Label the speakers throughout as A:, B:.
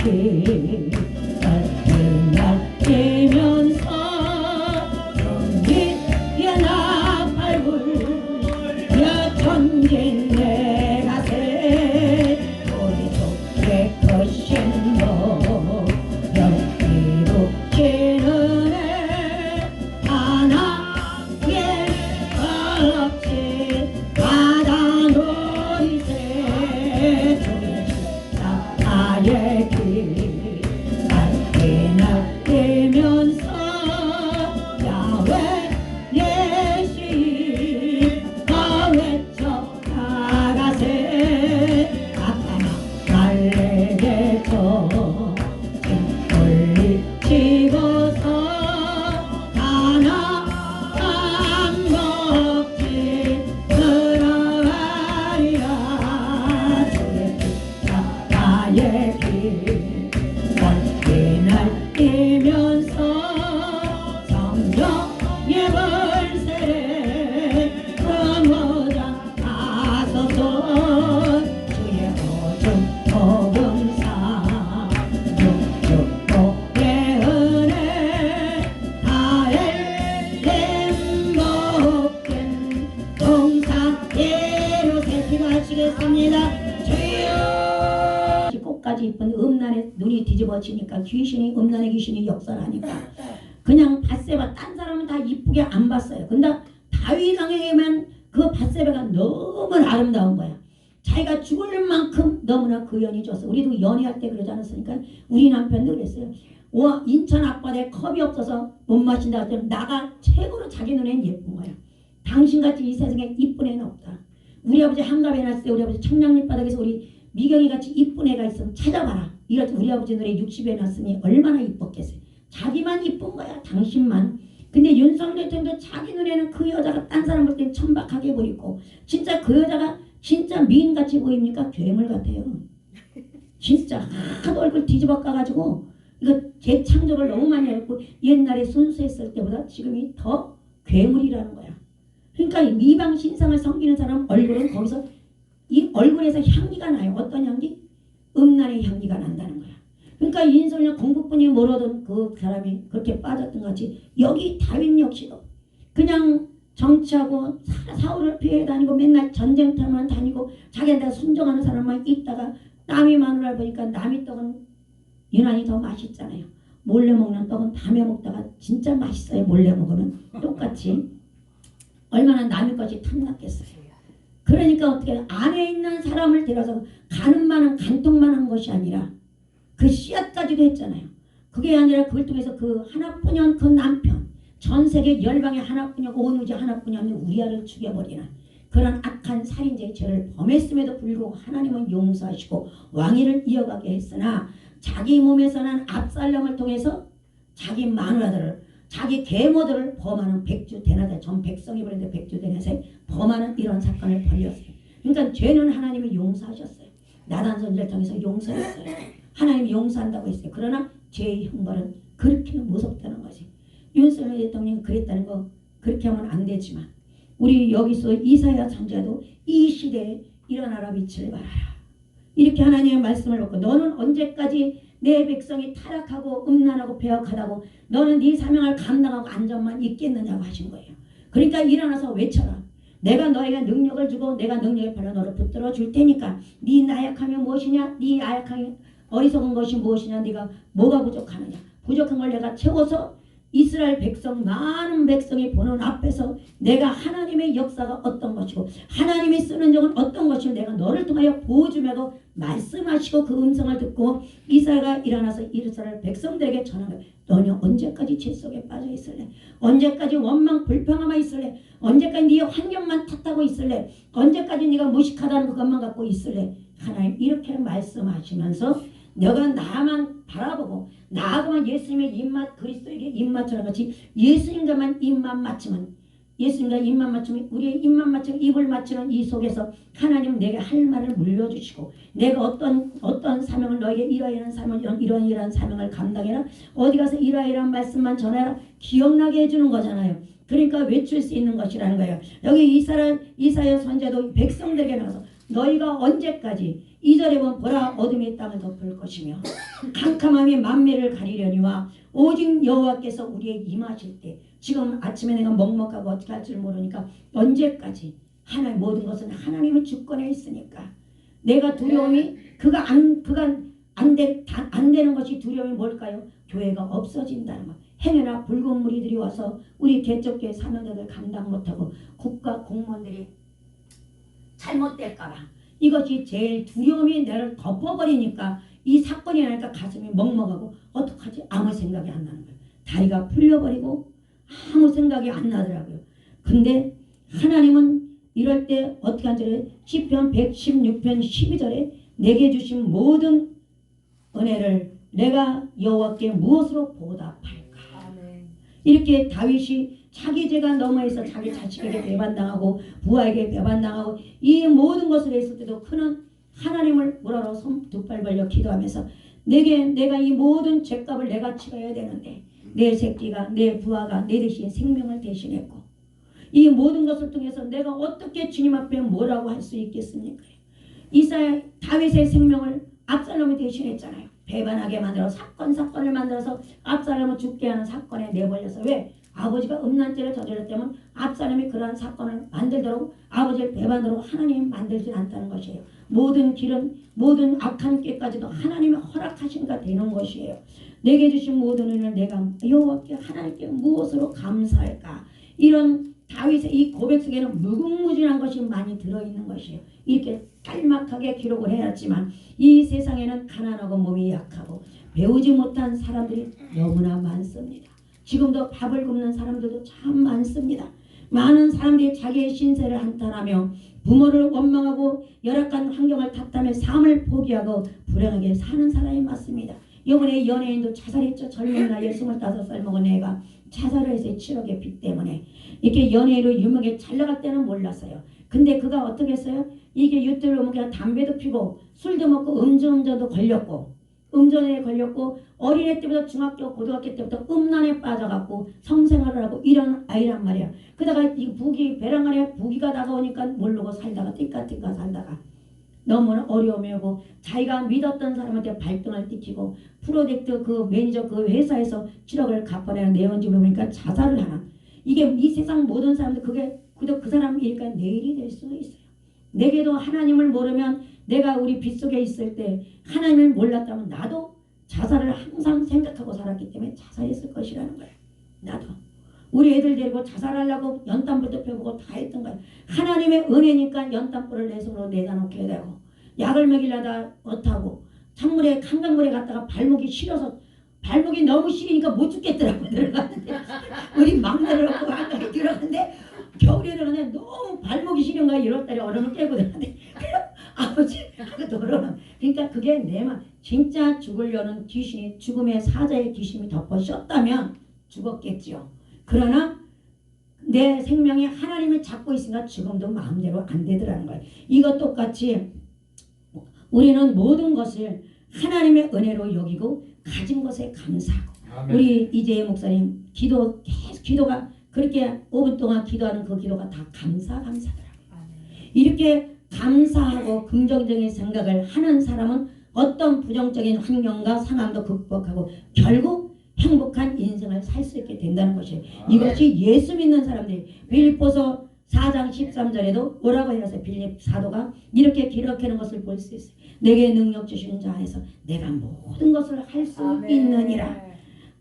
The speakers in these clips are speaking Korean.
A: 길 날 뛰면서 전기야 나팔불 야 전진 내가 새 우리 족의 것인 너 연기로 지는 애 하나에 없이 바다놀이새 나의 길 날개 날리면서 야외 예시 외쳐 나가세 아까나 달래게서 올리치고서 하나 안 먹지 들어가리라 나의 길 날개 날리면서 성령의 벌새를 넘어져 나서서 주의 오줌 복음사 육축복의 은혜 다엘렘 복된 동산예로 기도하시겠습니다. 주여 꽃까지 이쁜 음란에 눈이 뒤집어지니까 귀신이 음란의 귀신이 역사하니까 그냥 밧세바 딴 사람은 다 이쁘게 안 봤어요. 근데 다윗 왕에게만 그 밧세바가 너무 아름다운 거야. 자기가 죽을 만큼 너무나 그 연이 줬어. 우리도 연애할 때 그러지 않았으니까 우리 남편도 그랬어요. 인천 앞바다에 컵이 없어서 못 마신다 할 때 나가 최고로 자기 눈엔 예쁜 거야. 당신같이 이 세상에 이쁜 애는 없다. 우리 아버지 한갑에 났을 때 우리 아버지 청량리 바닥에서 우리 미경이 같이 이쁜 애가 있으면 찾아봐라. 이렇게 우리 아버지 노래 60에 났으니 얼마나 이뻤겠어요. 자기만 이쁜 거야. 당신만. 근데 윤석열 대통령도 자기 눈에는 그 여자가 딴 사람 볼 땐 천박하게 보이고 진짜 그 여자가 진짜 미인같이 보입니까? 괴물 같아요. 진짜 하도 얼굴 뒤집어 까가지고 이거 재창조를 너무 많이 했고 옛날에 순수했을 때보다 지금이 더 괴물이라는 거야. 그러니까 미방 신상을 섬기는 사람 얼굴은 거기서 이 얼굴에서 향기가 나요. 어떤 향기? 음란의 향기가 난다는 거야. 그러니까 인설이나 공부뿐이 모르던 그 사람이 그렇게 빠졌던 것 같이 여기 다윈 역시도 그냥 정치하고 사울을 피해 다니고 맨날 전쟁터만 다니고 자기한테 순종하는 사람만 있다가 남이 마누라를 보니까 남이 떡은 유난히 더 맛있잖아요. 몰래 먹는 떡은 밤에 먹다가 진짜 맛있어요. 몰래 먹으면 똑같이. 얼마나 남의 것이 탐났겠어요. 그러니까 어떻게 안에 있는 사람을 데려서 가는만한 간통만한 것이 아니라 그 씨앗까지도 했잖아요. 그게 아니라 그걸 통해서 그 하나뿐인 그 남편 전 세계 열방의 하나뿐이고 온 우주 하나뿐이 없는 우리아를 죽여버리는 그런 악한 살인죄의 죄를 범했음에도 불구하고 하나님은 용서하시고 왕위를 이어가게 했으나 자기 몸에서 난 압살롬을 통해서 자기 마누라들을 자기 계모들을 범하는 백주대낮에 전 백성이 버렸는데 백주대낮에 범하는 이런 사건을 벌였어요. 그러니까 죄는 하나님이 용서하셨어요. 나단 선지를 통해서 용서했어요. 하나님이 용서한다고 했어요. 그러나 죄의 형벌은 그렇게 무섭다는 거지. 윤석열 대통령이 그랬다는 거 그렇게 하면 안 되지만 우리 여기서 이사야 선지자도 이 시대에 일어나라 빛을 발하라. 이렇게 하나님의 말씀을 놓고 너는 언제까지 내 백성이 타락하고 음란하고 배역하다고 너는 네 사명을 감당하고 안전만 있겠느냐고 하신 거예요. 그러니까 일어나서 외쳐라. 내가 너에게 능력을 주고 내가 능력의 발로 너를 붙들어 줄 테니까 네 나약함이 무엇이냐? 네 나약함이 어리석은 것이 무엇이냐? 네가 뭐가 부족하느냐? 부족한 걸 내가 채워서 이스라엘 백성 많은 백성이 보는 앞에서 내가 하나님의 역사가 어떤 것이고 하나님이 쓰는 적은 어떤 것이고 내가 너를 통하여 보여주매고 말씀하시고 그 음성을 듣고 이사야가 일어나서 이스라엘 백성들에게 전하며 너는 언제까지 죄 속에 빠져 있을래? 언제까지 원망 불평하며 있을래? 언제까지 네 환경만 탓하고 있을래? 언제까지 네가 무식하다는 그것만 갖고 있을래? 하나님 이렇게 말씀하시면서 너가 나만 바라보고 나하고만 예수님의 입맛 그리스도에게 입맛처럼 같이 예수님과만 입맛 맞추면 예수님과 입맛 맞추면 우리의 입맛 맞추고 입을 맞추는 이 속에서 하나님은 내게 할 말을 물려주시고 내가 어떤 사명을 너에게 이러이러한 사명을 이러이러한 사명을 감당해라 어디 가서 이러이러한 말씀만 전해라 기억나게 해주는 거잖아요. 그러니까 외칠 수 있는 것이라는 거예요. 여기 이사야 선지자도 백성들에게 나가서 너희가 언제까지 2절에 보면 보라 어둠이 땅을 덮을 것이며 캄캄함이 만매를 가리려니와 오직 여호와께서 우리의 임하실 때 지금 아침에 내가 먹먹하고 어떻게 할 줄 모르니까 언제까지 하나님 모든 것은 하나님의 주권에 있으니까 내가 두려움이 그가 안 되는 것이 두려움이 뭘까요? 교회가 없어진다는 것. 행여나 붉은 무리들이 와서 우리 개척교회 사명자들 감당 못하고 국가 공무원들이 잘못될까봐 이것이 제일 두려움이 나를 덮어버리니까 이 사건이 나니까 가슴이 먹먹하고 어떡하지? 아무 생각이 안 나는 거예요. 다리가 풀려버리고 아무 생각이 안 나더라고요. 근데 하나님은 이럴 때 어떻게 하는지 시편 116편 12절에 내게 주신 모든 은혜를 내가 여호와께 무엇으로 보답할까? 이렇게 다윗이 자기 죄가 너머해서 자기 자식에게 배반당하고 부하에게 배반당하고 이 모든 것을 했을 때도 그는 하나님을 뭐라고 손 두 팔 벌려 기도하면서 내가 이 모든 죄값을 내가 치러야 되는데 내 새끼가 내 부하가 내 대신 생명을 대신했고 이 모든 것을 통해서 내가 어떻게 주님 앞에 뭐라고 할 수 있겠습니까? 다윗의 생명을 압살롬이 대신했잖아요. 배반하게 만들어 사건을 만들어서 압살롬을 죽게 하는 사건에 내버려서 왜? 아버지가 음란죄를 저질렀다면 압살롬이 그러한 사건을 만들도록 아버지를 배반으로 하나님이 만들지 않다는 것이에요. 모든 길은 모든 악한 꾀까지도 하나님이 허락하신가 되는 것이에요. 내게 주신 모든 은혜를 내가 여호와께 하나님께 무엇으로 감사할까? 이런 다윗의 이 고백 속에는 무궁무진한 것이 많이 들어있는 것이에요. 이렇게 짤막하게 기록을 해놨지만 이 세상에는 가난하고 몸이 약하고 배우지 못한 사람들이 너무나 많습니다. 지금도 밥을 굶는 사람들도 참 많습니다. 많은 사람들이 자기의 신세를 한탄하며 부모를 원망하고 열악한 환경을 탓하며 삶을 포기하고 불행하게 사는 사람이 많습니다. 이번에 연예인도 자살했죠. 젊은 나이에 25살 먹은 애가 자살을 해서 7억의 빚 때문에 이렇게 연예인으로 유명하게 잘 나갈 때는 몰랐어요. 근데 그가 어떻게 했어요? 이게 유튜브를 보면 그냥 담배도 피고 술도 먹고 음주운전도 걸렸고 음전에 걸렸고 어린애 때부터 중학교 고등학교 때부터 음란에 빠져갖고 성생활을 하고 이런 아이란 말이야. 그러다가 이 베란간에 부기가 다가오니까 모르고 살다가 띠까띠까 살다가 너무나 어려움이 오고 자기가 믿었던 사람한테 발등을 띠키고 프로젝트 그 매니저 그 회사에서 7억을 갚아내는 내용집을 보니까 자살을 하나. 이게 이 세상 모든 사람들 그게 그저 그 사람 일까 내일이 될 수도 있어요. 내게도 하나님을 모르면 내가 우리 빗속에 있을 때 하나님을 몰랐다면 나도 자살을 항상 생각하고 살았기 때문에 자살했을 것이라는 거예요. 나도. 우리 애들 데리고 자살하려고 연탄불도 펴보고 다 했던 거예요. 하나님의 은혜니까 연탄불을 내 손으로 내다 놓게 되고 약을 먹이려다 못하고 찬물에 한강물에 갔다가 발목이 시려서 발목이 너무 시리니까 못 죽겠더라고 들어갔는데 우리 막내를 놓고 한강에 들어갔는데 겨울에 들어갔는데 너무 발목이 시린 거야. 1월달에 얼음을 깨고 들어갔는데 아버지 하고 돌아오는 그러니까 그게 내 말 진짜 죽으려는 귀신이 죽음의 사자의 귀신이 덮어씌었다면 죽었겠지요. 그러나 내 생명이 하나님을 잡고 있으니까 죽음도 마음대로 안 되더라는 거예요. 이것 똑같이 우리는 모든 것을 하나님의 은혜로 여기고 가진 것에 감사하고 아멘. 우리 이재희 목사님 기도가 그렇게 5분 동안 기도하는 그 기도가 다 감사더라고요. 이렇게 감사하고 긍정적인 생각을 하는 사람은 어떤 부정적인 환경과 상황도 극복하고 결국 행복한 인생을 살 수 있게 된다는 것이에요. 이것이 예수 믿는 사람들이 빌립보서 4장 13절에도 뭐라고 해서 빌립 사도가 이렇게 기록하는 것을 볼 수 있어요. 내게 능력 주시는 자 안에서 내가 모든 것을 할 수 있느니라.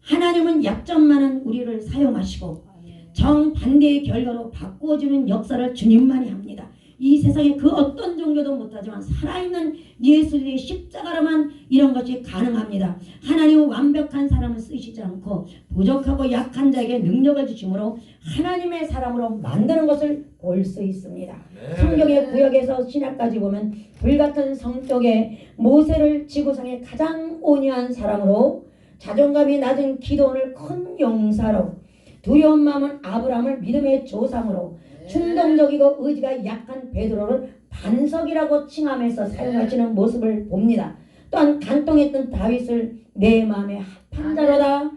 A: 하나님은 약점 많은 우리를 사용하시고 정반대의 결과로 바꾸어주는 역사를 주님만이 합니다. 이 세상에 그 어떤 종교도 못하지만 살아있는 예수의 십자가로만 이런 것이 가능합니다. 하나님은 완벽한 사람을 쓰시지 않고 부족하고 약한 자에게 능력을 주심으로 하나님의 사람으로 만드는 것을 볼 수 있습니다. 성경의 구역에서 신약까지 보면 불같은 성격의 모세를 지구상의 가장 온유한 사람으로 자존감이 낮은 기도원을 큰 용사로 두려운 마음은 아브라함을 믿음의 조상으로 충동적이고 의지가 약한 베드로를 반석이라고 칭하면서 사용하시는 모습을 봅니다. 또한 간통했던 다윗을 내 마음의 합한 자로다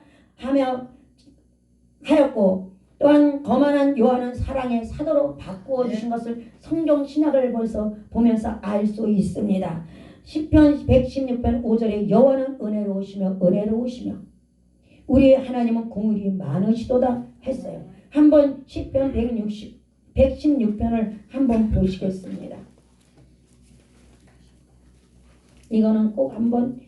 A: 하였고 또한 거만한 요한은 사랑의 사도로 바꾸어 주신 것을 성경 신약을 벌써 보면서 알 수 있습니다. 시편 116편 5절에 여호와는 은혜로우시며 우리 하나님은 공의이 많으시도다 했어요. 한번 시편 116편을 한번 보시겠습니다. 이거는 꼭 한번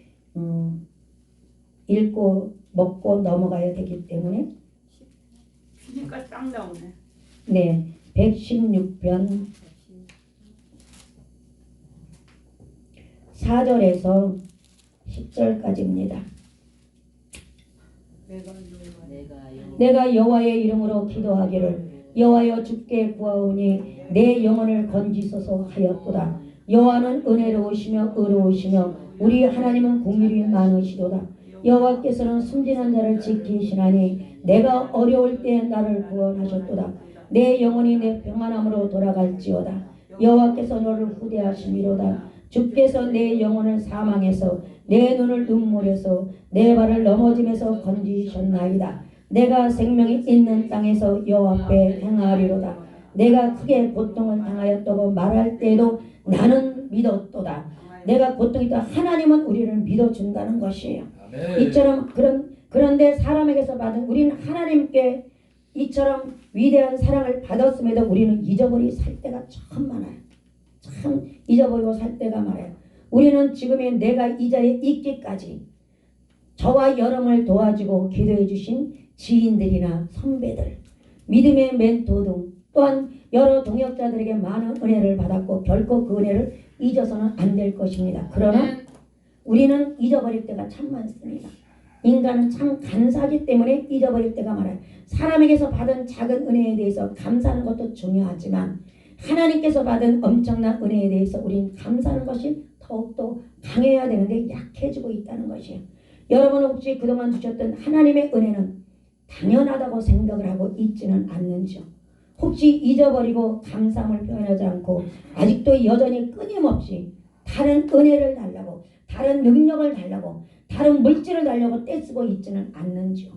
A: 읽고 먹고 넘어가야 되기 때문에
B: 주님까지 딱 나오네.
A: 네, 116편 4절에서 10절까지입니다. 내가 여호와의 이름으로 기도하기를 여호와여 주께 구하오니 내 영혼을 건지소서 하였도다. 여호와는 은혜로우시며 의로우시며 우리 하나님은 긍휼이 많으시도다. 여호와께서는 숨지는 자를 지키시나니 내가 어려울 때 나를 구원하셨도다. 내 영혼이 내 평안함으로 돌아갈지어다. 여호와께서 너를 후대하심이로다. 주께서 내 영혼을 사망해서 내 눈을 눈물에서 내 발을 넘어짐에서 건지셨나이다. 내가 생명이 있는 땅에서 여호와 앞에 행하리로다. 내가 크게 고통을 당하였다고 말할 때에도 나는 믿었도다. 내가 고통이 있다. 하나님은 우리를 믿어준다는 것이에요. 이처럼 그런데 사람에게서 받은 우리는 하나님께 이처럼 위대한 사랑을 받았음에도 우리는 잊어버리고 살 때가 참 많아요. 참 잊어버리고 살 때가 많아요. 우리는 지금의 내가 이 자리에 있기까지 저와 여러분을 도와주고 기도해 주신 지인들이나 선배들, 믿음의 멘토 등 또한 여러 동역자들에게 많은 은혜를 받았고 결코 그 은혜를 잊어서는 안 될 것입니다. 그러나 우리는 잊어버릴 때가 참 많습니다. 인간은 참 간사하기 때문에 잊어버릴 때가 많아요. 사람에게서 받은 작은 은혜에 대해서 감사하는 것도 중요하지만 하나님께서 받은 엄청난 은혜에 대해서 우리는 감사하는 것이 더욱더 강해야 되는데 약해지고 있다는 것이에요. 여러분은 혹시 그동안 주셨던 하나님의 은혜는 당연하다고 생각을 하고 있지는 않는지요? 혹시 잊어버리고 감사함을 표현하지 않고 아직도 여전히 끊임없이 다른 은혜를 달라고 다른 능력을 달라고 다른 물질을 달라고 떼쓰고 있지는 않는지요?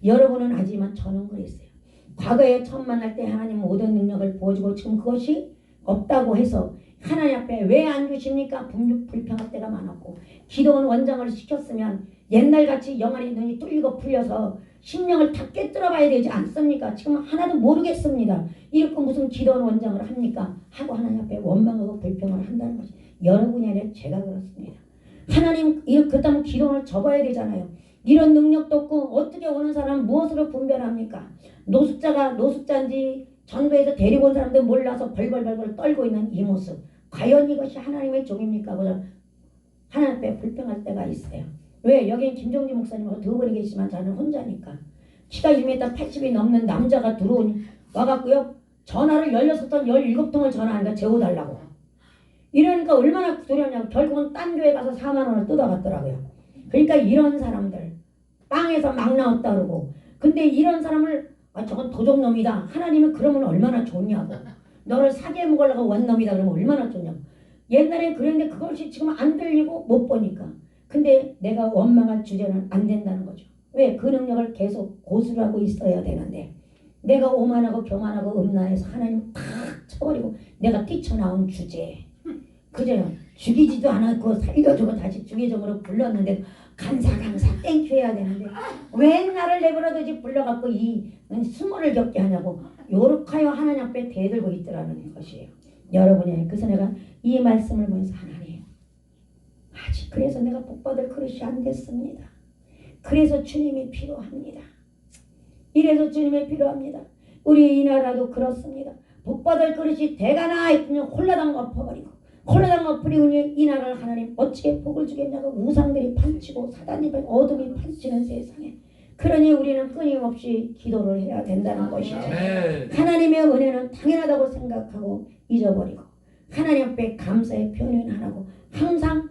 A: 여러분은 아니지만 저는 그랬어요. 과거에 처음 만날 때 하나님 모든 능력을 보여주고 지금 그것이 없다고 해서 하나님 앞에 왜 안 주십니까? 불평할 때가 많았고 기도원 원장을 시켰으면 옛날같이 영안이 눈이 뚫리고 풀려서 심령을 다 꿰뚫어 봐야 되지 않습니까? 지금 하나도 모르겠습니다. 이렇게 무슨 기도원 원장을 합니까? 하고 하나님 앞에 원망하고 불평을 한다는 것이 여러분이 아니라 제가 그렇습니다. 하나님 이렇게 그렇다면 기도원을 접어야 되잖아요. 이런 능력도 없고 어떻게 오는 사람은 무엇으로 분별합니까? 노숙자인지 전도에서 데리고 온 사람들 몰라서 벌벌벌벌 떨고 있는 이 모습. 과연 이것이 하나님의 종입니까? 그래서 하나님 앞에 불평할 때가 있어요. 왜? 여기는 김정지 목사님하고 두 분이 계시지만 저는 혼자니까. 키가 1m 80이 넘는 남자가 와갖고요. 전화를 16통 17통을 전화하니까 재워달라고. 이러니까 얼마나 두려웠냐고. 결국은 딴 교회 가서 4만 원을 뜯어갔더라고요. 그러니까 이런 사람들 빵에서 막 나왔다 그러고 근데 이런 사람을 저건 도적놈이다. 하나님은 그러면 얼마나 좋냐고. 너를 사기에 먹으려고 원놈이다 그러면 얼마나 좋냐고. 옛날엔 그랬는데 그것이 지금 안 들리고 못 보니까. 근데 내가 원망할 주제는 안 된다는 거죠. 왜? 그 능력을 계속 고수를 하고 있어야 되는데 내가 오만하고 교만하고 음란해서 하나님 탁 쳐버리고 내가 뛰쳐나온 주제. 그죠? 죽이지도 않았고 살려주고 다시 주기적으로 불렀는데 감사 땡큐 해야 되는데 왜 나를 내버려두지 불러갖고 이 수모를 겪게 하냐고 요렇게요 하나님 앞에 대들고 있더라는 것이에요. 여러분이 그래서 내가 이 말씀을 보면서 하나님 아직 그래서 내가 복받을 그릇이 안 됐습니다. 그래서 주님이 필요합니다. 이래서 주님이 필요합니다. 우리 이 나라도 그렇습니다. 복받을 그릇이 대가나 있으면 홀라당 엎어버리고 홀라당 엎으리우니 이 나라를 하나님 어찌게 복을 주겠냐고 우상들이 판치고 사단이 어둠이 판치는 세상에 그러니 우리는 끊임없이 기도를 해야 된다는 것이죠. 하나님의 은혜는 당연하다고 생각하고 잊어버리고 하나님 앞에 감사의 표현은 안 하고 항상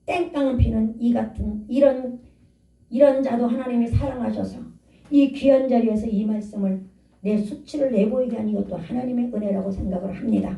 A: 땡깡을 피는 이 같은 이런 자도 하나님이 사랑하셔서 이 귀한 자리에서 이 말씀을 내 수치를 내보이게 하는 것도 하나님의 은혜라고 생각을 합니다.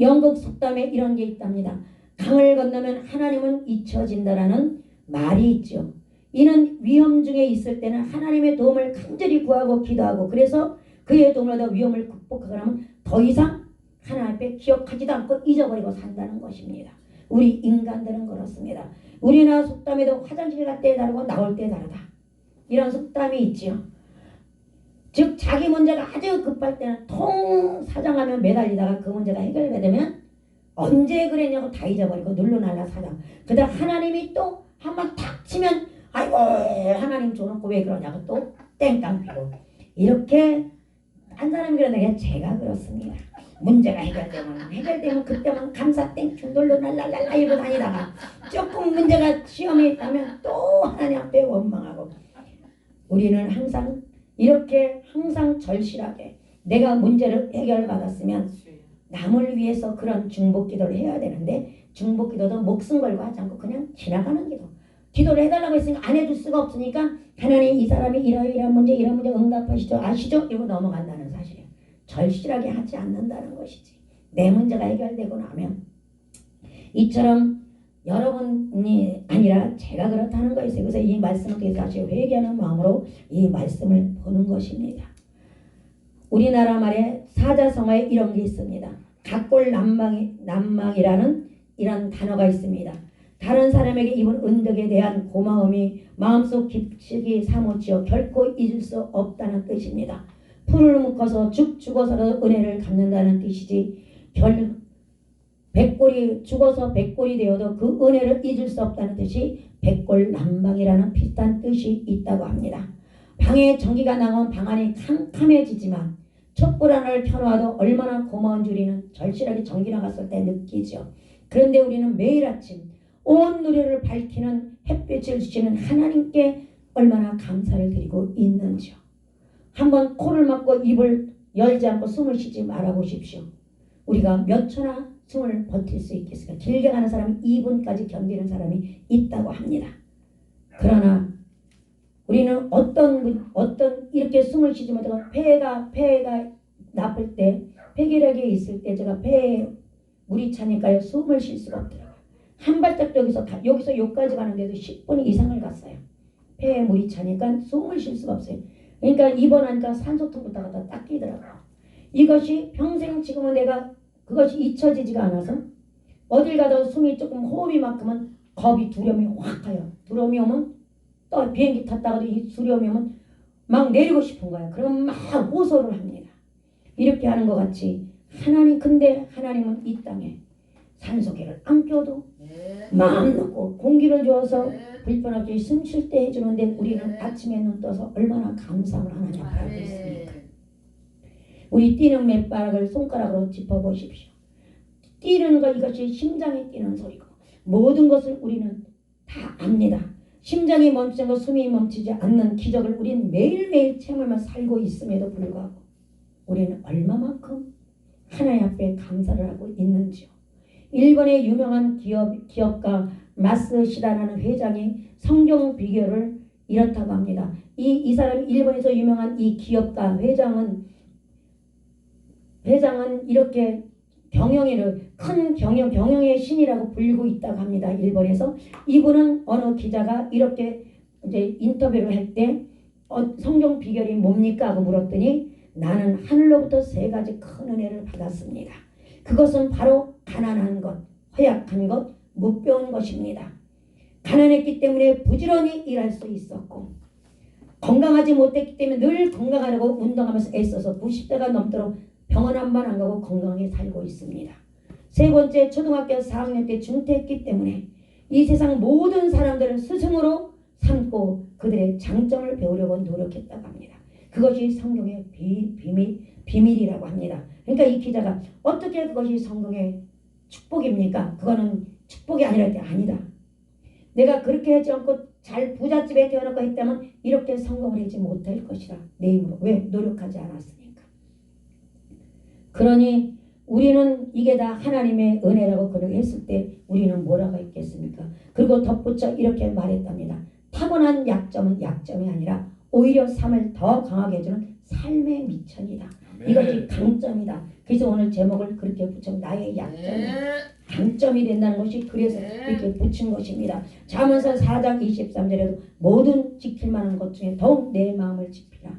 A: 영국 속담에 이런 게 있답니다. 강을 건너면 하나님은 잊혀진다라는 말이 있죠. 이는 위험 중에 있을 때는 하나님의 도움을 간절히 구하고 기도하고 그래서 그의 도움을 얻어 위험을 극복하려면 더 이상 하나님 앞에 기억하지도 않고 잊어버리고 산다는 것입니다. 우리 인간들은 그렇습니다. 우리나라 속담에도 화장실 갈 때 다르고 나올 때 다르다. 이런 속담이 있지요. 즉 자기 문제가 아주 급할 때는 통사정하며 매달리다가 그 문제가 해결이 되면 언제 그랬냐고 다 잊어버리고 눌러날라 사장. 그다음 하나님이 또 한번 탁 치면 아이고 하나님 줘놓고 왜 그러냐고 또 땡깡 피고 이렇게 한 사람이 그러는데 제가 그렇습니다. 문제가 해결되면 그때만 감사 땡큐 눌러날랄랄라 이러고 다니다가 조금 문제가 시험에 있다면 또 하나님 앞에 원망하고 우리는 항상 이렇게 항상 절실하게 내가 문제를 해결받았으면 남을 위해서 그런 중보기도를 해야 되는데 중보기도도 목숨 걸고 하지 않고 그냥 지나가는 기도. 기도를 해달라고 했으니까 안 해줄 수가 없으니까 하나님 이 사람이 이런 문제 응답하시죠 아시죠? 이러고 넘어간다는 사실이에요. 절실하게 하지 않는다는 것이지. 내 문제가 해결되고 나면 이처럼 여러분이 아니라 제가 그렇다는 것이에요. 그래서 이 말씀을 통해서 다시 회개하는 마음으로 이 말씀을 보는 것입니다. 우리나라 말에 사자성어에 이런 게 있습니다. 각골난망이라는 이런 단어가 있습니다. 다른 사람에게 입은 은덕에 대한 고마움이 마음속 깊숙이 사무치어 결코 잊을 수 없다는 뜻입니다. 풀을 묶어서 죽어서라도 은혜를 갚는다는 뜻이지 죽어서 백골이 되어도 그 은혜를 잊을 수 없다는 뜻이 백골난방이라는 비슷한 뜻이 있다고 합니다. 방에 전기가 나가면 방 안이 캄캄해지지만 촛불 하나를 켜놓아도 얼마나 고마운 줄 우리는 절실하게 전기 나갔을 때 느끼죠. 그런데 우리는 매일 아침 온 누리를 밝히는 햇빛을 주시는 하나님께 얼마나 감사를 드리고 있는지요. 한번 코를 막고 입을 열지 않고 숨을 쉬지 말아보십시오. 우리가 몇 초나 숨을 버틸 수 있겠습니까? 길게 가는 사람이 2분까지 견디는 사람이 있다고 합니다. 그러나 우리는 어떤 이렇게 숨을 쉬지 못하고 폐가 나쁠 때 폐결핵이 있을 때 제가 폐에 물이 차니까요 숨을 쉴 수가 없더라고요. 한 발짝 여기서 여기까지 가는데도 10분 이상을 갔어요. 폐에 물이 차니까 숨을 쉴 수가 없어요. 그러니까 입원하니까 산소통부터 갖다 딱 끼더라고요. 이것이 평생 지금은 내가 그것이 잊혀지지가 않아서 어딜 가도 숨이 조금 호흡이 막히면 겁이 두려움이 확 가요. 두려움이 오면 또 비행기 탔다가도 이 두려움이 오면 막 내리고 싶은 거예요. 그럼 막 호소를 합니다. 이렇게 하는 것 같이 근데 하나님은 이 땅에 산소계를 안 껴도 마음 놓고 공기를 주어서 불편하게 숨 쉴 때 해주는데 우리는 아침에 눈 떠서 얼마나 감사함을 하나님 앞에 하고 있습니까? 우리 뛰는 맨바닥을 손가락으로 짚어보십시오. 뛰는 것 이것이 심장이 뛰는 소리고 모든 것을 우리는 다 압니다. 심장이 멈추는 것 숨이 멈추지 않는 기적을 우리는 매일매일 체험하며 살고 있음에도 불구하고 우리는 얼마만큼 하나님 앞에 감사를 하고 있는지요. 일본의 유명한 기업가 마스시다라는 회장이 성경 비결을 이렇다고 합니다. 이 사람이 일본에서 유명한 이 기업가 회장은 이렇게 큰 경영의 신이라고 불리고 있다고 합니다. 일본에서. 이분은 어느 기자가 이렇게 이제 인터뷰를 할 때 성경 비결이 뭡니까? 하고 물었더니 나는 하늘로부터 3가지 큰 은혜를 받았습니다. 그것은 바로 가난한 것, 허약한 것, 못 배운 것입니다. 가난했기 때문에 부지런히 일할 수 있었고 건강하지 못했기 때문에 늘 건강하려고 운동하면서 애써서 90대가 넘도록 병원 한 번 안 가고 건강하게 살고 있습니다. 3번째, 초등학교 4학년 때 중퇴했기 때문에 이 세상 모든 사람들을 스승으로 삼고 그들의 장점을 배우려고 노력했다고 합니다. 그것이 성경의 비밀이라고 합니다. 그러니까 이 기자가 어떻게 그것이 성경의 축복입니까? 그거는 축복이 아니라 게 아니다. 내가 그렇게 하지 않고 잘 부잣집에 태어나고 했다면 이렇게 성공을 하지 못할 것이라 내 힘으로. 왜? 노력하지 않았으니까. 그러니 우리는 이게 다 하나님의 은혜라고 그렇게 했을 때 우리는 뭐라고 했겠습니까? 그리고 덧붙여 이렇게 말했답니다. 타고난 약점은 약점이 아니라 오히려 삶을 더 강하게 해주는 삶의 미천이다. 이것이 강점이다. 그래서 오늘 제목을 그렇게 붙여 나의 약점. 강점이 된다는 것이 그래서 이렇게 붙인 것입니다. 잠언서 4장 23절에도 모든 지킬 만한 것 중에 더욱 내 마음을 지키라.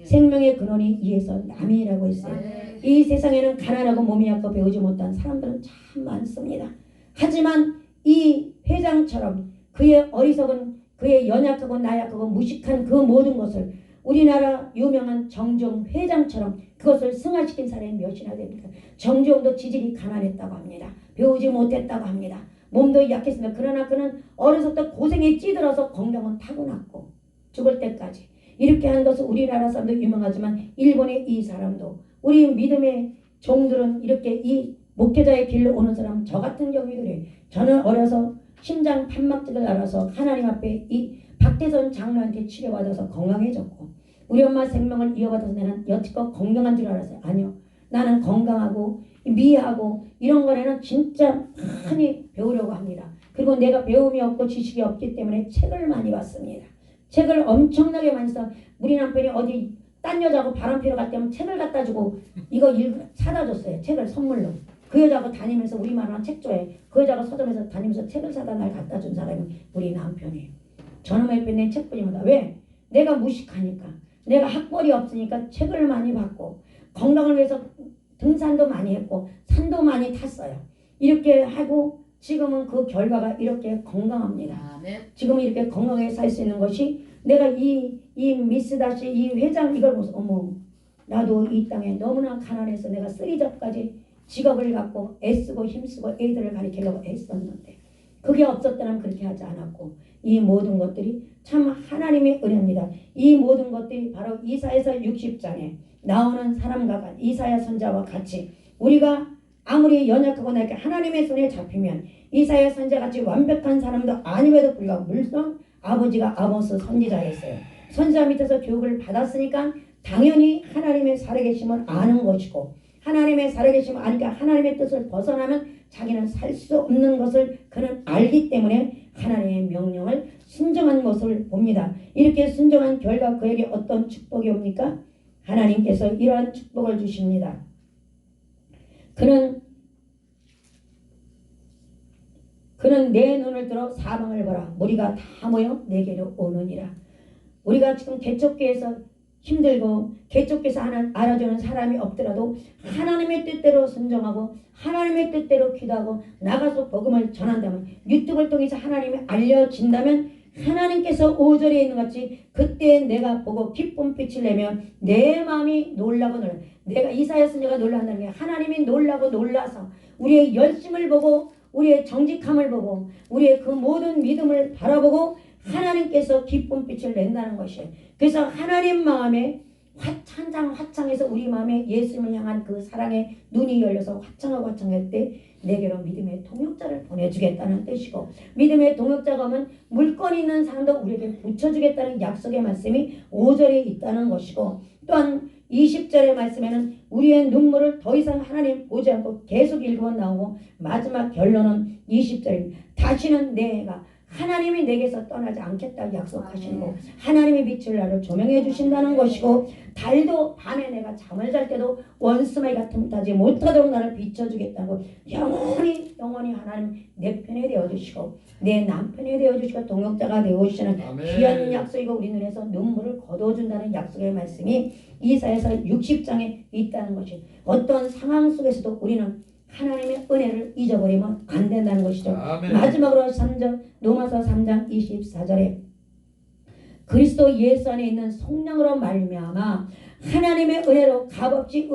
A: 생명의 근원이 이에서 남이라고 했어요. 이 세상에는 가난하고 몸이 약고 배우지 못한 사람들은 참 많습니다. 하지만 이 회장처럼 그의 어리석은 그의 연약하고 나약하고 무식한 그 모든 것을 우리나라 유명한 정종 회장처럼 그것을 승화시킨 사람이 몇이나 됩니까? 정종도 지질이 가난했다고 합니다. 배우지 못했다고 합니다. 몸도 약했습니다. 그러나 그는 어려서부터 고생에 찌들어서 건강은 타고났고 죽을 때까지 이렇게 한 것은 우리나라 사람도 유명하지만 일본의 이 사람도 우리 믿음의 종들은 이렇게 이 목회자의 길로 오는 사람 저 같은 경우들이 저는 어려서 심장 판막증을 앓아서 하나님 앞에 이 박대선 장로한테 치료받아서 건강해졌고 우리 엄마 생명을 이어받아서 나는 여태껏 건강한 줄 알았어요. 아니요. 나는 건강하고 미하고 이런 거에는 진짜 많이 배우려고 합니다. 그리고 내가 배움이 없고 지식이 없기 때문에 책을 많이 봤습니다. 책을 엄청나게 많이 써. 우리 남편이 어디 딴 여자하고 바람 피러 갈 때면 책을 갖다 주고 이거 사다 줬어요. 책을 선물로. 그 여자하고 다니면서 우리 마누라 책 좋아해. 그 여자가 서점에서 다니면서 책을 사다 날 갖다 준 사람이 우리 남편이에요. 저놈의 옆에 내 책뿐입니다. 왜? 내가 무식하니까. 내가 학벌이 없으니까 책을 많이 받고 건강을 위해서 등산도 많이 했고 산도 많이 탔어요. 이렇게 하고 지금은 그 결과가 이렇게 건강합니다. 지금 이렇게 건강하게 살 수 있는 것이 내가 이 미스다시 이 회장 이걸 보면서 어머 나도 이 땅에 너무나 가난해서 내가 쓰리잡까지 직업을 갖고 애쓰고 힘쓰고 애들을 가리키려고 애썼는데 그게 없었다면 그렇게 하지 않았고 이 모든 것들이 참 하나님의 은혜입니다. 이 모든 것들이 바로 이사야서 60장에 나오는 사람과 같이 이사야 선자와 같이 우리가 아무리 연약하고 나게 하나님의 손에 잡히면 이사야 선자같이 완벽한 사람도 아님에도 불구하고 물론 아버지가 아모스 선지자였어요. 선지자 밑에서 교육을 받았으니까 당연히 하나님의 살아계심을 아는 것이고 하나님의 살아계심을 아니까 하나님의 뜻을 벗어나면 자기는 살 수 없는 것을 그는 알기 때문에 하나님의 명령을 순종한 것을 봅니다. 이렇게 순종한 결과 그에게 어떤 축복이 옵니까? 하나님께서 이러한 축복을 주십니다. 그는 내 눈을 들어 사방을 보라. 무리가 다 모여 내게로 오느니라. 우리가 지금 개척교회에서 힘들고 개척교회에서 알아주는 사람이 없더라도 하나님의 뜻대로 순종하고 하나님의 뜻대로 기도하고 나가서 복음을 전한다면 유튜브를 통해서 하나님이 알려진다면 하나님께서 5절에 있는 같이 그때 내가 보고 기쁨 빛을 내면 내 마음이 놀라고 놀라. 내가 이사야 선지자가 놀란다는 게 하나님이 놀라고 놀라서 우리의 열심을 보고 우리의 정직함을 보고 우리의 그 모든 믿음을 바라보고 하나님께서 기쁨 빛을 낸다는 것이에요. 그래서 하나님 마음에 화창해서 우리 마음에 예수님을 향한 그 사랑의 눈이 열려서 화창하고 화창할 때 내게로 믿음의 동역자를 보내주겠다는 뜻이고 믿음의 동역자가 오면 물건 있는 사람도 우리에게 붙여주겠다는 약속의 말씀이 5절에 있다는 것이고 또한 20절의 말씀에는 우리의 눈물을 더 이상 하나님 보지 않고 계속 읽으면 나오고 마지막 결론은 20절입니다. 다시는 내가 하나님이 내게서 떠나지 않겠다고 약속하시고 하나님의 빛을 나를 조명해 주신다는 것이고 달도 밤에 내가 잠을 잘 때도 원수마귀가 틈타지 못하도록 나를 비춰주겠다고 영원히 하나님 내 편에 되어주시고 내 남편이 되어주시고 동역자가 되어주시는 귀한 약속이고 우리 눈에서 눈물을 거둬준다는 약속의 말씀이 이사야서 60장에 있다는 것이 어떤 상황 속에서도 우리는 하나님의 은혜를 잊어버리면 안 된다는 것이죠. 아멘. 마지막으로 3절 로마서 3장 24절에 그리스도 예수 안에 있는 성령으로 말미암아 하나님의 은혜로 값없이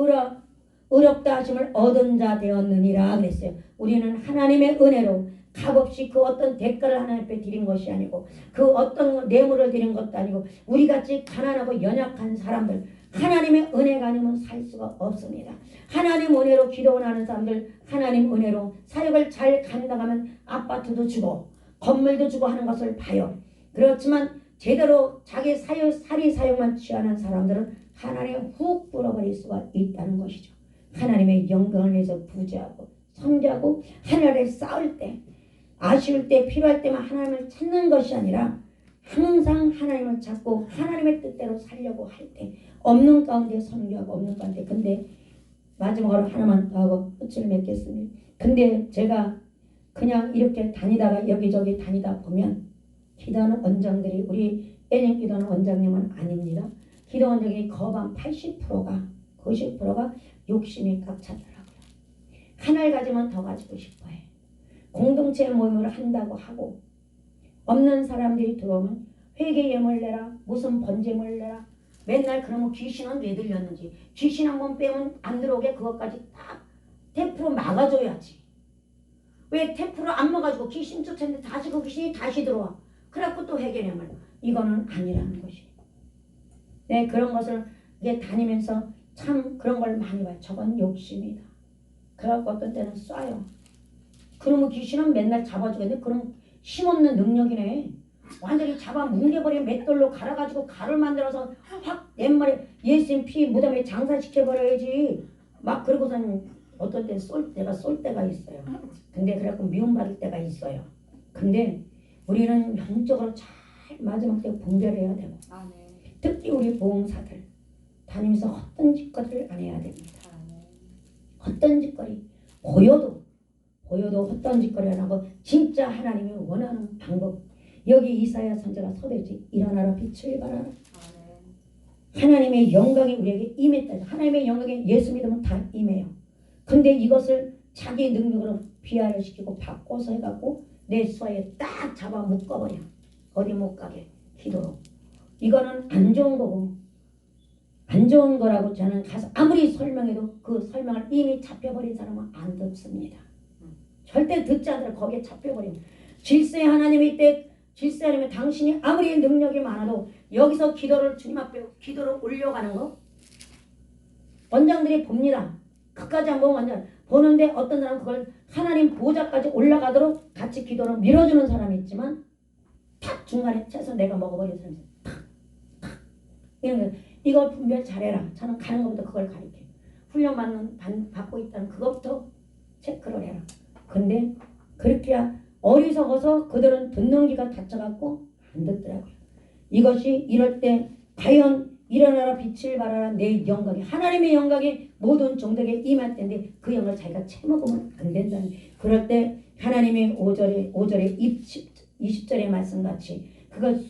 A: 의롭다 하심을 얻은 자 되었느니라 그랬어요. 우리는 하나님의 은혜로 값없이 그 어떤 대가를 하나님 앞에 드린 것이 아니고 그 어떤 뇌물을 드린 것도 아니고 우리같이 가난하고 연약한 사람들 하나님의 은혜가 아니면 살 수가 없습니다. 하나님 은혜로 기도하는 사람들 하나님 은혜로 사역을 잘 감당하면 아파트도 주고 건물도 주고 하는 것을 봐요. 그렇지만 제대로 자기 사리 사역만 취하는 사람들은 하나님의 훅 불어버릴 수가 있다는 것이죠. 하나님의 영광을 위해서 부지하고 섬기하고 하나님을 싸울 때 아쉬울 때 필요할 때만 하나님을 찾는 것이 아니라 항상 하나님을 찾고 하나님의 뜻대로 살려고 할 때 없는 가운데 섬기하고 없는 가운데 근데 마지막으로 하나만 더 하고 끝을 맺겠습니다. 근데 제가 그냥 이렇게 다니다가 여기저기 다니다 보면 기도하는 원장들이 우리 애님 기도하는 원장님은 아닙니다. 기도 원장의 거반 80%가 90%가 욕심이 꽉 차더라고요. 하나를 가지면 더 가지고 싶어해. 공동체 모임을 한다고 하고 없는 사람들이 들어오면 회개 예물 내라 무슨 번제물 내라 맨날 그러면 귀신은 왜 들렸는지 귀신 한번 빼면 안 들어오게 그것까지 딱 테프로 막아줘야지. 왜 테프로 안 막아주고 귀신 쫓았는데 다시 그 귀신이 다시 들어와. 그래갖고 또 회개 예물 이거는 아니라는 것이. 네 그런 것을 이게 다니면서 참 그런 걸 많이 봐요. 저건 욕심이다. 그래갖고 어떤 때는 쏴요. 그러면 귀신은 맨날 잡아주겠는데 그럼 힘없는 능력이네. 완전히 잡아 뭉개버린 맷돌로 갈아가지고 가루를 만들어서 확 옛말에 예수님 피 무덤에 장사시켜버려야지. 막 그러고서는 어떤 때는 내가 쏠 때가 있어요. 근데 그래갖고 미움받을 때가 있어요. 근데 우리는 영적으로 잘 마지막 때 분별해야 되고 특히 우리 보험사들 다니면서 헛된 짓거리를 안 해야 됩니다. 헛된 짓거리 보여도 헛된 짓거리 안 하고 진짜 하나님이 원하는 방법 여기 이사야 선지가 서대지 일어나라 빛을 발하라. 하나님의 영광이 우리에게 임했다. 하나님의 영광이 예수 믿으면 다 임해요. 근데 이것을 자기 능력으로 비하를 시키고 바꿔서 해갖고 내 수하에 딱 잡아 묶어버려. 어디 못 가게 기도로. 이거는 안 좋은 거고 안 좋은 거라고 저는 가서 아무리 설명해도 그 설명을 이미 잡혀버린 사람은 안 듣습니다. 절대 듣지 않으라 거기에 잡혀버립니다. 질세 하나님이 이때 질세 하나님이 당신이 아무리 능력이 많아도 여기서 기도를 주님 앞에 기도를 올려가는 거 원장들이 봅니다. 끝까지 한번 원장 보는데 어떤 사람은 그걸 하나님 보좌까지 올라가도록 같이 기도를 밀어주는 사람이 있지만 탁 중간에 채서 내가 먹어버린 사람이 있어요. 탁 이런 거 이거 분별 잘해라. 저는 가는 것부터 그걸 가르쳐요. 훈련 받고 있다는 그것부터 체크를 해라. 근데 그렇게 어리석어서 그들은 듣는 귀가 닫혀갖고 안 듣더라고요. 이것이 이럴 때 과연 일어나라 빛을 발하라 내 영광이 하나님의 영광이 모든 종들에게 임할 때인데 그 영광을 자기가 채먹으면 안 된다는 그럴 때 하나님의 5절에 20절의 말씀같이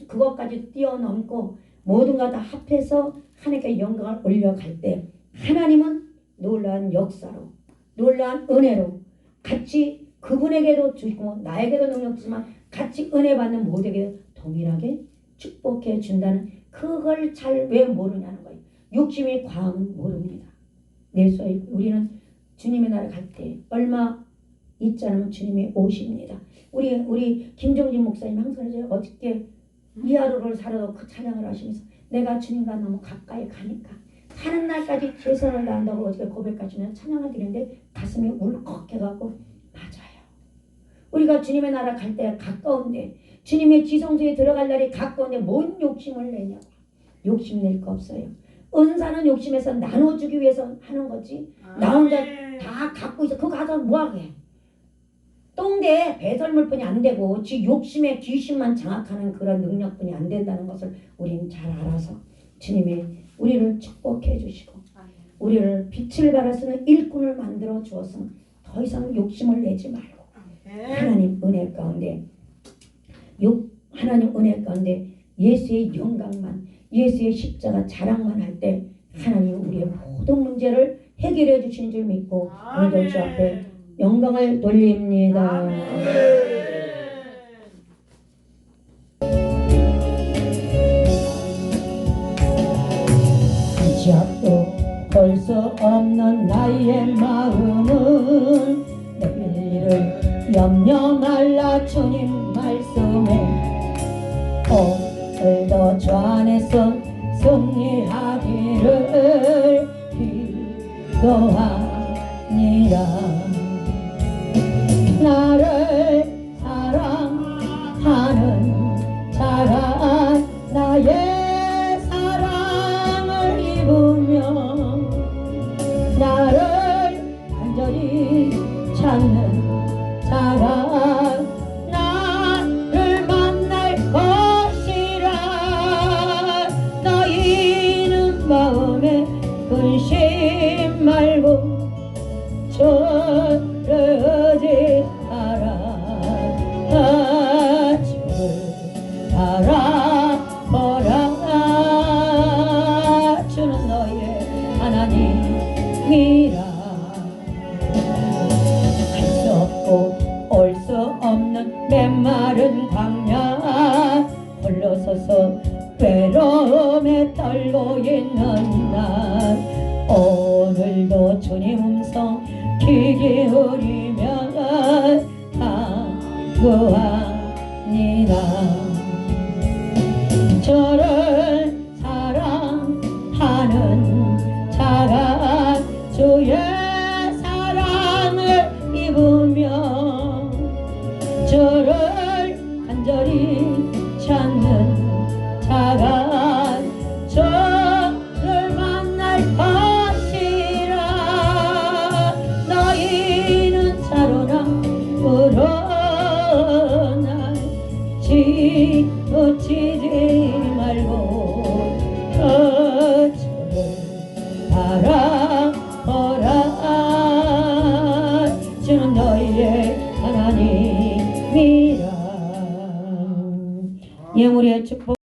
A: 그것까지 뛰어넘고 모든 것 다 합해서 하나님께 영광을 올려갈 때 하나님은 놀라운 역사로 놀라운 은혜로 같이 그분에게도 주시고 나에게도 능력 주지만 같이 은혜 받는 모두에게 동일하게 축복해 준다는 그걸 잘 왜 모르냐는 거예요. 욕심이 과하면 모릅니다. 우리는 주님의 나라 갈 때 얼마 있지 않으면 주님이 오십니다. 우리 김종진 목사님 항상 그러죠. 어저께 이 하루를 살아도 그 찬양을 하시면서 내가 주님과 너무 가까이 가니까 사는 날까지 최선을 다한다고 어저께 고백하시면 찬양을 드리는데 가슴이 울컥해갖고 맞아요. 우리가 주님의 나라 갈 때 가까운데 주님의 지성소에 들어갈 날이 가까운데 뭔 욕심을 내냐고. 욕심 낼 거 없어요. 은사는 욕심에서 나눠주기 위해서 하는 거지. 나 혼자 다 갖고 있어. 그거 가서 뭐하게. 똥대 배설물뿐이 안 되고 지 욕심에 귀신만 장악하는 그런 능력뿐이 안 된다는 것을 우리는 잘 알아서 주님이 우리를 축복해 주시고 우리를 빛을 발할 수 있는 일꾼을 만들어 주어서 더 이상 욕심을 내지 말고 하나님 은혜 가운데 하나님 은혜 가운데 예수의 영광만 예수의 십자가 자랑만 할 때 하나님 우리의 모든 문제를 해결해 주시는 줄 믿고 오늘도 주 앞에 영광을 돌립니다. 한치 앞도 볼 수 없는 나의 마음은 내일을 염려 말라 주님 말씀에 오늘도 주 안에서 승리하기를 기도하니라. 나를 사랑하는 자가 나의 사랑을 입으며 나를 간절히 찾는 자가 나를 만날 것이라. 흐르지 않아 주를 바라보라 주는 너의 하나님이라 갈 수 없고 올 수 없는 메마른 광야 홀로 서서 외로움에 떨고 있는 날 오늘도 주님 음성 귀 기울이며 간구합니다. 저를 사랑하는 자가 주의 사랑을 입으며 저를 간절히 찾는 자가 저를 만날 것이라 너희는 차로나 그러나 지치지 말고 저를 바라보라 주는 너희의 하나님이라. 예물의 축복